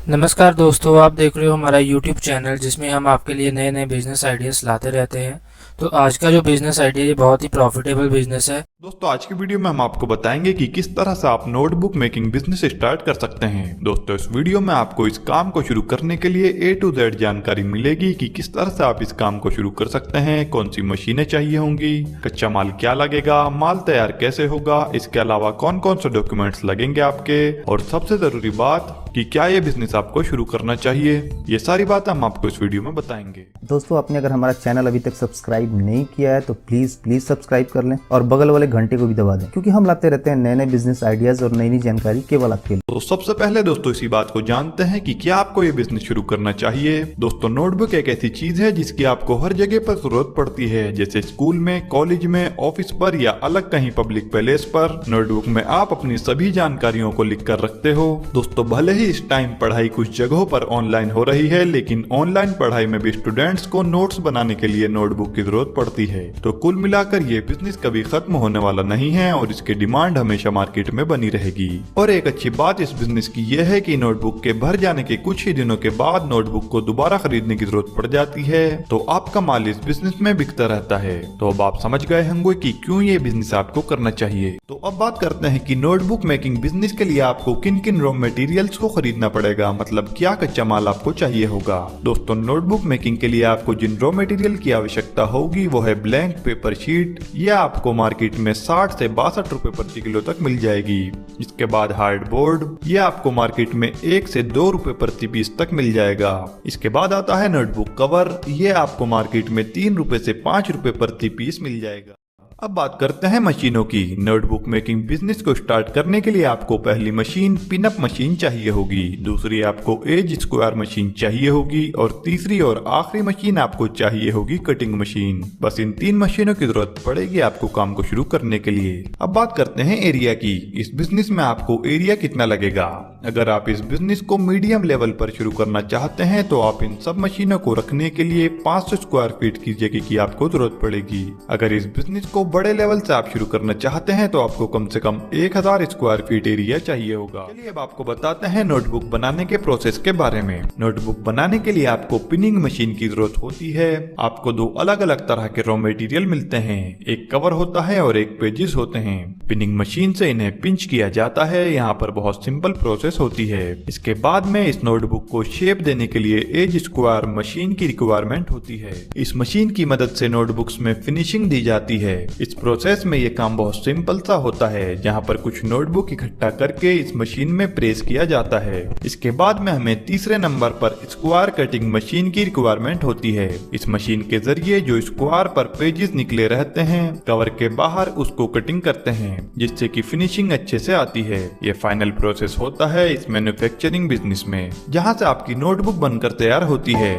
नमस्कार दोस्तों, आप देख रहे हो हमारा YouTube चैनल जिसमें हम आपके लिए नए नए बिजनेस आइडियाज़ लाते रहते हैं। तो आज का जो बिजनेस आइडिया ये बहुत ही प्रॉफिटेबल बिजनेस है। दोस्तों आज की वीडियो में हम आपको बताएंगे कि किस तरह से आप नोटबुक मेकिंग बिजनेस स्टार्ट कर सकते हैं। दोस्तों इस वीडियो में आपको इस काम को शुरू करने के लिए A to Z जानकारी मिलेगी कि किस तरह से आप इस काम को शुरू कर सकते हैं, कौन सी मशीनें चाहिए होंगी, कच्चा माल क्या लगेगा, माल तैयार कैसे होगा, इसके अलावा कौन कौन से डॉक्यूमेंट्स लगेंगे आपके, और सबसे जरूरी बात कि क्या ये बिजनेस आपको शुरू करना चाहिए। ये सारी बात हम आपको इस वीडियो में बताएंगे। दोस्तों आपने अगर हमारा चैनल अभी तक सब्सक्राइब नहीं किया है तो प्लीज सब्सक्राइब कर लें और बगल वाले घंटे को भी दबा दें, क्योंकि हम लाते रहते हैं नए नए बिजनेस आइडियाज और नई नई जानकारी केवल आपके लिए। तो सबसे पहले दोस्तों इसी बात को जानते हैं कि क्या आपको ये बिजनेस शुरू करना चाहिए। दोस्तों नोटबुक एक ऐसी चीज है जिसकी आपको हर जगह पर जरूरत पड़ती है, जैसे स्कूल में, कॉलेज में, ऑफिस पर या अलग कहीं पब्लिक प्लेस पर। नोटबुक में आप अपनी सभी जानकारियों को लिख कर रखते हो। दोस्तों भले ही इस टाइम पढ़ाई कुछ जगहों पर ऑनलाइन हो रही है, लेकिन ऑनलाइन पढ़ाई में भी स्टूडेंट्स को नोट्स बनाने के लिए नोटबुक की जरूरत पड़ती है। तो कुल मिलाकर ये बिजनेस कभी खत्म होने वाला नहीं है और इसकी डिमांड हमेशा मार्केट में बनी रहेगी। और एक अच्छी बात इस बिजनेस की यह है कि नोटबुक के भर जाने के कुछ ही दिनों के बाद नोटबुक को दोबारा खरीदने की जरूरत पड़ जाती है, तो आपका माल इस बिजनेस में बिकता रहता है। तो अब आप समझ गए होंगे कि क्यों ये बिजनेस आपको करना चाहिए। तो अब बात करते हैं कि नोटबुक मेकिंग बिजनेस के लिए आपको किन किन रॉ मटेरियल्स को खरीदना पड़ेगा, मतलब क्या कच्चा माल आपको चाहिए होगा। दोस्तों नोटबुक मेकिंग के लिए आपको जिन रॉ मटेरियल की आवश्यकता होगी वो है ब्लैंक पेपर शीट। यह आपको मार्केट में 60 से 62 रुपए प्रति किलो तक मिल जाएगी। इसके बाद हार्ड बोर्ड, यह आपको मार्केट में 1 से 2 रुपए प्रति पीस तक मिल जाएगा। इसके बाद आता है नोटबुक कवर, यह आपको मार्केट में 3 रुपए से 5 रुपए प्रति पीस मिल जाएगा। अब बात करते हैं मशीनों की। नोटबुक मेकिंग बिजनेस को स्टार्ट करने के लिए आपको पहली मशीन पिनअप मशीन चाहिए होगी, दूसरी आपको एज स्क्वायर मशीन चाहिए होगी और तीसरी और आखिरी मशीन आपको चाहिए होगी कटिंग मशीन। बस इन 3 मशीनों की जरूरत पड़ेगी आपको काम को शुरू करने के लिए। अब बात करते हैं एरिया की। इस बिजनेस में आपको एरिया कितना लगेगा। अगर आप इस बिजनेस को मीडियम लेवल पर शुरू करना चाहते हैं तो आप इन सब मशीनों को रखने के लिए 500 स्क्वायर फीट की जगह की आपको जरूरत पड़ेगी। अगर इस बिजनेस को बड़े लेवल से आप शुरू करना चाहते हैं तो आपको कम से कम 1000 स्क्वायर फीट एरिया चाहिए होगा। चलिए अब आपको बताते हैं नोटबुक बनाने के प्रोसेस के बारे में। नोटबुक बनाने के लिए आपको पिनिंग मशीन की जरूरत होती है। आपको 2 अलग अलग तरह के रॉ मटेरियल मिलते हैं, एक कवर होता है और एक पेजेस होते हैं। पिनिंग मशीन से इन्हें पिंच किया जाता है। यहाँ पर बहुत सिंपल प्रोसेस होती है। इसके बाद में इस नोटबुक को शेप देने के लिए एज स्क्वायर मशीन की रिक्वायरमेंट होती है। इस मशीन की मदद से नोटबुक्स में फिनिशिंग दी जाती है। इस प्रोसेस में ये काम बहुत सिंपल सा होता है, जहाँ पर कुछ नोटबुक इकट्ठा करके इस मशीन में प्रेस किया जाता है। इसके बाद में हमें तीसरे नंबर पर स्क्वायर कटिंग मशीन की रिक्वायरमेंट होती है। इस मशीन के जरिए जो स्क्वायर पर पेजेस निकले रहते हैं कवर के बाहर उसको कटिंग करते हैं, जिससे कि फिनिशिंग अच्छे से आती है। ये फाइनल प्रोसेस होता है इस मैन्युफैक्चरिंग बिजनेस में, जहाँ से आपकी नोटबुक बनकर तैयार होती है।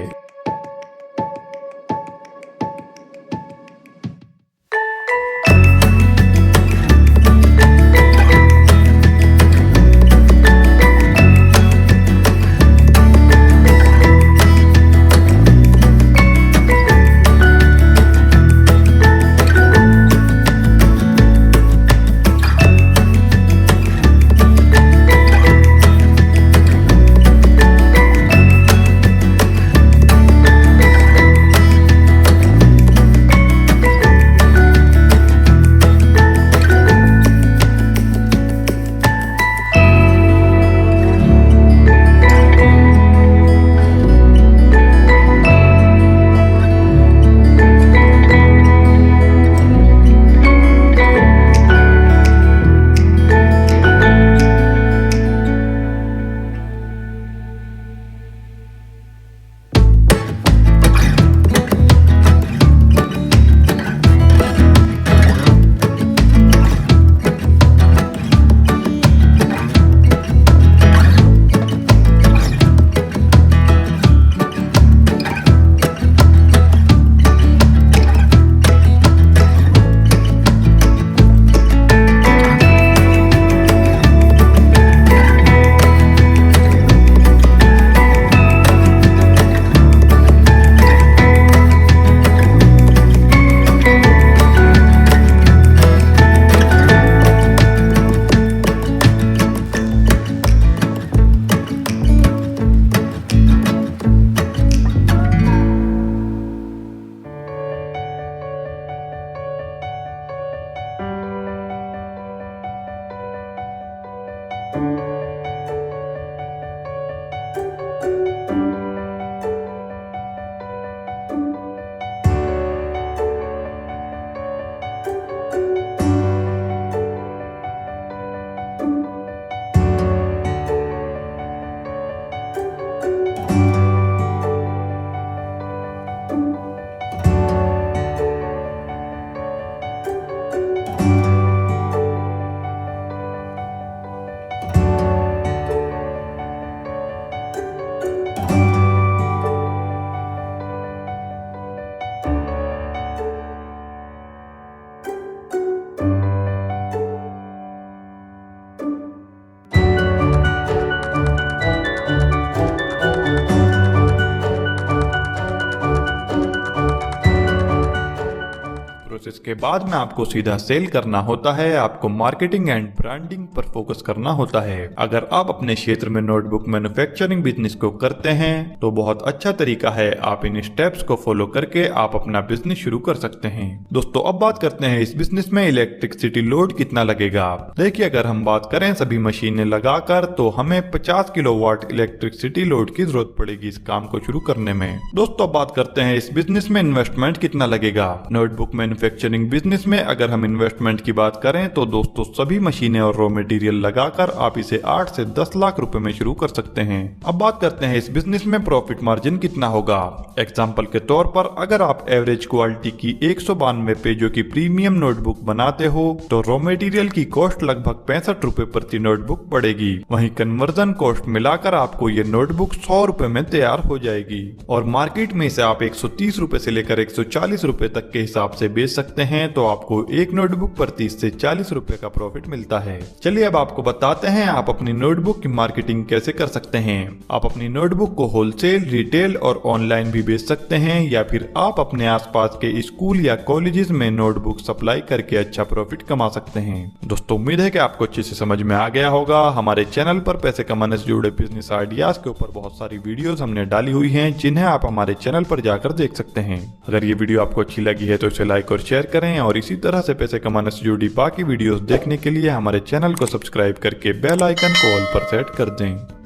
प्रोसेस के बाद में आपको सीधा सेल करना होता है। आपको मार्केटिंग एंड ब्रांडिंग पर फोकस करना होता है। अगर आप अपने क्षेत्र में नोटबुक मैन्युफैक्चरिंग बिजनेस को करते हैं तो बहुत अच्छा तरीका है। आप इन स्टेप्स को फॉलो करके आप अपना बिजनेस शुरू कर सकते हैं। दोस्तों अब बात करते हैं इस बिजनेस में इलेक्ट्रिसिटी लोड कितना लगेगा। देखिए अगर हम बात करें सभी मशीनें लगाकर तो हमें 50 किलोवाट इलेक्ट्रिसिटी लोड की जरूरत पड़ेगी इस काम को शुरू करने में। दोस्तों अब बात करते हैं इस बिजनेस में इन्वेस्टमेंट कितना लगेगा। नोटबुक मैन्युफैक्चरिंग बिजनेस में अगर हम इन्वेस्टमेंट की बात करें तो दोस्तों सभी मशीनें और रॉ मटेरियल लगाकर आप इसे 8 से 10 लाख रुपए में शुरू कर सकते हैं। अब बात करते हैं इस बिजनेस में प्रॉफिट मार्जिन कितना होगा। एग्जांपल के तौर पर अगर आप एवरेज क्वालिटी की 192 पेजों की प्रीमियम नोटबुक बनाते हो तो रॉ मटेरियल की कॉस्ट लगभग 65 रुपए प्रति नोटबुक पड़ेगी। वहीं कन्वर्जन कॉस्ट मिलाकर आपको ये नोटबुक 100 रुपए में तैयार हो जाएगी और मार्केट में इसे आप 130 रुपए से लेकर 140 रुपए तक के हिसाब से बेच सकते हैं। तो आपको एक नोटबुक पर 30 से 40 रुपए का प्रॉफिट मिलता है। चलिए अब आपको बताते हैं आप अपनी नोटबुक की मार्केटिंग कैसे कर सकते हैं। आप अपनी नोटबुक को होलसेल, रिटेल और ऑनलाइन भी बेच सकते हैं या फिर आप अपने आसपास के स्कूल या कॉलेजेस में नोटबुक सप्लाई करके अच्छा प्रॉफिट कमा सकते हैं। दोस्तों उम्मीद है कि आपको अच्छे से समझ में आ गया होगा। हमारे चैनल पर पैसे कमाने से जुड़े बिजनेस आइडियाज के ऊपर बहुत सारी वीडियोस हमने डाली हुई हैं जिन्हें आप हमारे चैनल पर जाकर देख सकते हैं। अगर ये वीडियो आपको अच्छी लगी है तो इसे लाइक और शेयर करें और इसी तरह से पैसे कमाने से जुड़ी बाकी वीडियोस देखने के लिए हमारे चैनल को सब्सक्राइब करके बेल आइकन को ऑल पर सेट कर दें।